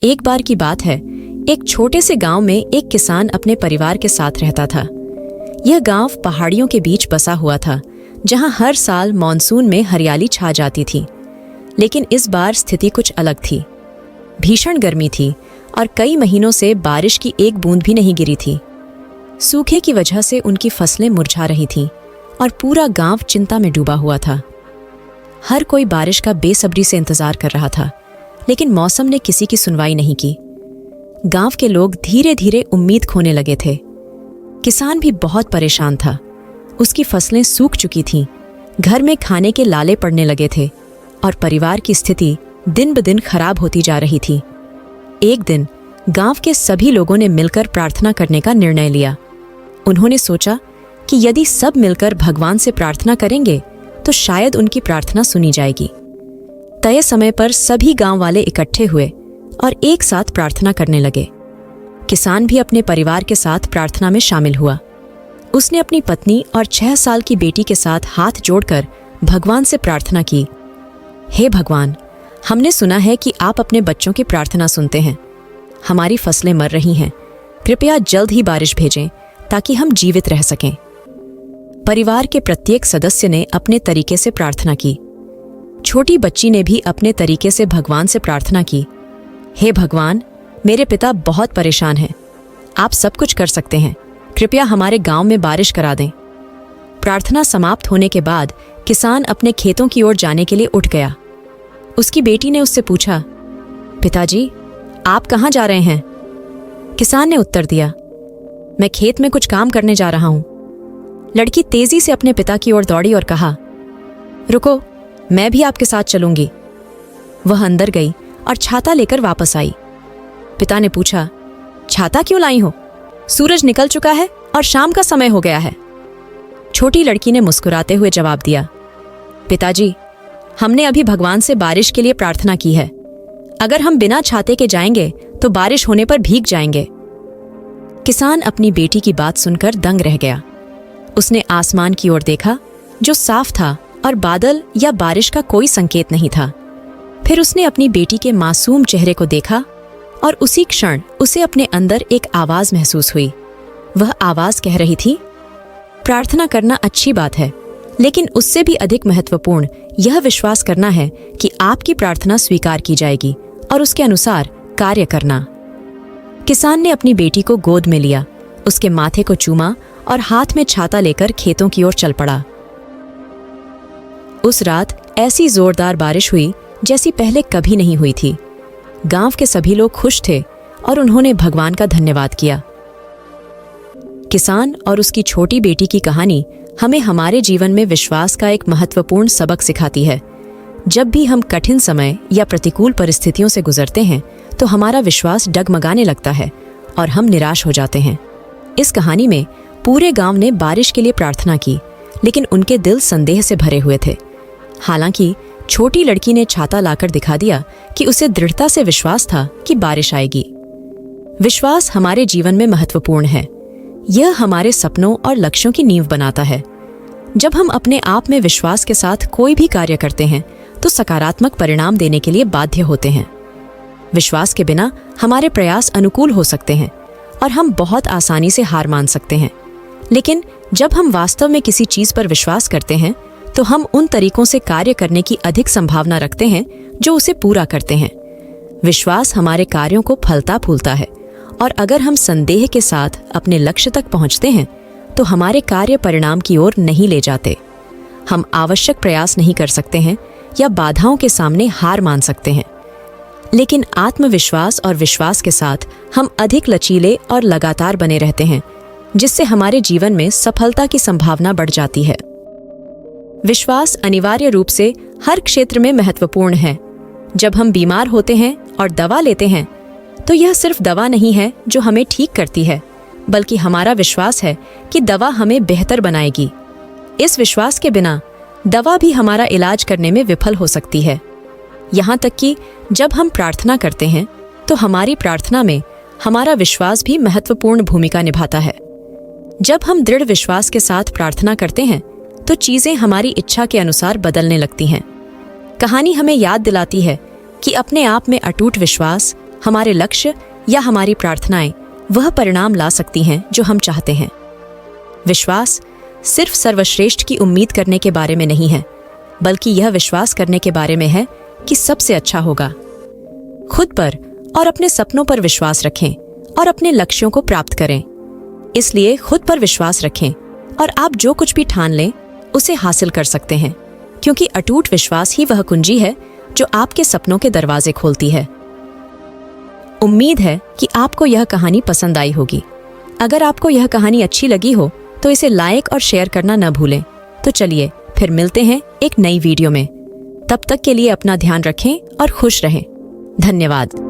एक बार की बात है, एक छोटे से गांव में एक किसान अपने परिवार के साथ रहता था। यह गांव पहाड़ियों के बीच बसा हुआ था, जहां हर साल मॉनसून में हरियाली छा जाती थी। लेकिन इस बार स्थिति कुछ अलग थी। भीषण गर्मी थी और कई महीनों से बारिश की एक बूंद भी नहीं गिरी थी। सूखे की वजह से उनकी फसलें मुरझा रही थीं और पूरा गांव चिंता में डूबा हुआ था। हर कोई बारिश का बेसब्री से इंतजार कर रहा था, लेकिन मौसम ने किसी की सुनवाई नहीं की। गांव के लोग धीरे धीरे उम्मीद खोने लगे थे। किसान भी बहुत परेशान था। उसकी फसलें सूख चुकी थीं, घर में खाने के लाले पड़ने लगे थे और परिवार की स्थिति दिन ब दिन खराब होती जा रही थी। एक दिन गांव के सभी लोगों ने मिलकर प्रार्थना करने का निर्णय लिया। उन्होंने सोचा कि यदि सब मिलकर भगवान से प्रार्थना करेंगे तो शायद उनकी प्रार्थना सुनी जाएगी। तय समय पर सभी गांव वाले इकट्ठे हुए और एक साथ प्रार्थना करने लगे। किसान भी अपने परिवार के साथ प्रार्थना में शामिल हुआ। उसने अपनी पत्नी और 6 साल की बेटी के साथ हाथ जोड़कर भगवान से प्रार्थना की। हे भगवान, हमने सुना है कि आप अपने बच्चों की प्रार्थना सुनते हैं। हमारी फसलें मर रही हैं। कृपया जल्द ही बारिश भेजें ताकि हम जीवित रह सकें। परिवार के प्रत्येक सदस्य ने अपने तरीके से प्रार्थना की। छोटी बच्ची ने भी अपने तरीके से भगवान से प्रार्थना की। हे भगवान, मेरे पिता बहुत परेशान हैं। आप सब कुछ कर सकते हैं। कृपया हमारे गांव में बारिश करा दें। प्रार्थना समाप्त होने के बाद किसान अपने खेतों की ओर जाने के लिए उठ गया। उसकी बेटी ने उससे पूछा, पिताजी, आप कहाँ जा रहे हैं? किसान ने उत्तर दिया, मैं खेत में कुछ काम करने जा रहा हूं। लड़की तेजी से अपने पिता की ओर दौड़ी और कहा, रुको, मैं भी आपके साथ चलूंगी। वह अंदर गई और छाता लेकर वापस आई। पिता ने पूछा, छाता क्यों लाई हो? सूरज निकल चुका है और शाम का समय हो गया है। छोटी लड़की ने मुस्कुराते हुए जवाब दिया, पिताजी, हमने अभी भगवान से बारिश के लिए प्रार्थना की है। अगर हम बिना छाते के जाएंगे तो बारिश होने पर भीग जाएंगे। किसान अपनी बेटी की बात सुनकर दंग रह गया। उसने आसमान की ओर देखा, जो साफ था और बादल या बारिश का कोई संकेत नहीं था। फिर उसने अपनी बेटी के मासूम चेहरे को देखा और उसी क्षण उसे अपने अंदर एक आवाज महसूस हुई। वह आवाज कह रही थी, प्रार्थना करना अच्छी बात है, लेकिन उससे भी अधिक महत्वपूर्ण यह विश्वास करना है कि आपकी प्रार्थना स्वीकार की जाएगी और उसके अनुसार कार्य करना। किसान ने अपनी बेटी को गोद में लिया, उसके माथे को चूमा और हाथ में छाता लेकर खेतों की ओर चल पड़ा। उस रात ऐसी जोरदार बारिश हुई जैसी पहले कभी नहीं हुई थी। गांव के सभी लोग खुश थे और उन्होंने भगवान का धन्यवाद किया। किसान और उसकी छोटी बेटी की कहानी हमें हमारे जीवन में विश्वास का एक महत्वपूर्ण सबक सिखाती है। जब भी हम कठिन समय या प्रतिकूल परिस्थितियों से गुजरते हैं तो हमारा विश्वास डगमगाने लगता है और हम निराश हो जाते हैं। इस कहानी में पूरे गांव ने बारिश के लिए प्रार्थना की, लेकिन उनके दिल संदेह से भरे हुए थे। हालांकि छोटी लड़की ने छाता लाकर दिखा दिया कि उसे दृढ़ता से विश्वास था कि बारिश आएगी। विश्वास हमारे जीवन में महत्वपूर्ण है। यह हमारे सपनों और लक्ष्यों की नींव बनाता है। जब हम अपने आप में विश्वास के साथ कोई भी कार्य करते हैं तो सकारात्मक परिणाम देने के लिए बाध्य होते हैं। विश्वास के बिना हमारे प्रयास अनुकूल हो सकते हैं और हम बहुत आसानी से हार मान सकते हैं, लेकिन जब हम वास्तव में किसी चीज पर विश्वास करते हैं तो हम उन तरीकों से कार्य करने की अधिक संभावना रखते हैं जो उसे पूरा करते हैं। विश्वास हमारे कार्यों को फलता फूलता है और अगर हम संदेह के साथ अपने लक्ष्य तक पहुंचते हैं तो हमारे कार्य परिणाम की ओर नहीं ले जाते। हम आवश्यक प्रयास नहीं कर सकते हैं या बाधाओं के सामने हार मान सकते हैं, लेकिन आत्मविश्वास और विश्वास के साथ हम अधिक लचीले और लगातार बने रहते हैं, जिससे हमारे जीवन में सफलता की संभावना बढ़ जाती है। विश्वास अनिवार्य रूप से हर क्षेत्र में महत्वपूर्ण है। जब हम बीमार होते हैं और दवा लेते हैं तो यह सिर्फ दवा नहीं है जो हमें ठीक करती है, बल्कि हमारा विश्वास है कि दवा हमें बेहतर बनाएगी। इस विश्वास के बिना दवा भी हमारा इलाज करने में विफल हो सकती है। यहाँ तक कि जब हम प्रार्थना करते हैं तो हमारी प्रार्थना में हमारा विश्वास भी महत्वपूर्ण भूमिका निभाता है। जब हम दृढ़ विश्वास के साथ प्रार्थना करते हैं तो चीजें हमारी इच्छा के अनुसार बदलने लगती हैं। कहानी हमें याद दिलाती है कि अपने आप में अटूट विश्वास हमारे लक्ष्य या हमारी प्रार्थनाएं वह परिणाम ला सकती हैं जो हम चाहते हैं। विश्वास सिर्फ सर्वश्रेष्ठ की उम्मीद करने के बारे में नहीं है, बल्कि यह विश्वास करने के बारे में है कि सबसे अच्छा होगा। खुद पर और अपने सपनों पर विश्वास रखें और अपने लक्ष्यों को प्राप्त करें। इसलिए खुद पर विश्वास रखें और आप जो कुछ भी ठान लें उसे हासिल कर सकते हैं, क्योंकि अटूट विश्वास ही वह कुंजी है जो आपके सपनों के दरवाजे खोलती है। उम्मीद है कि आपको यह कहानी पसंद आई होगी। अगर आपको यह कहानी अच्छी लगी हो तो इसे लाइक और शेयर करना न भूलें। तो चलिए फिर मिलते हैं एक नई वीडियो में। तब तक के लिए अपना ध्यान रखें और खुश रहें। धन्यवाद।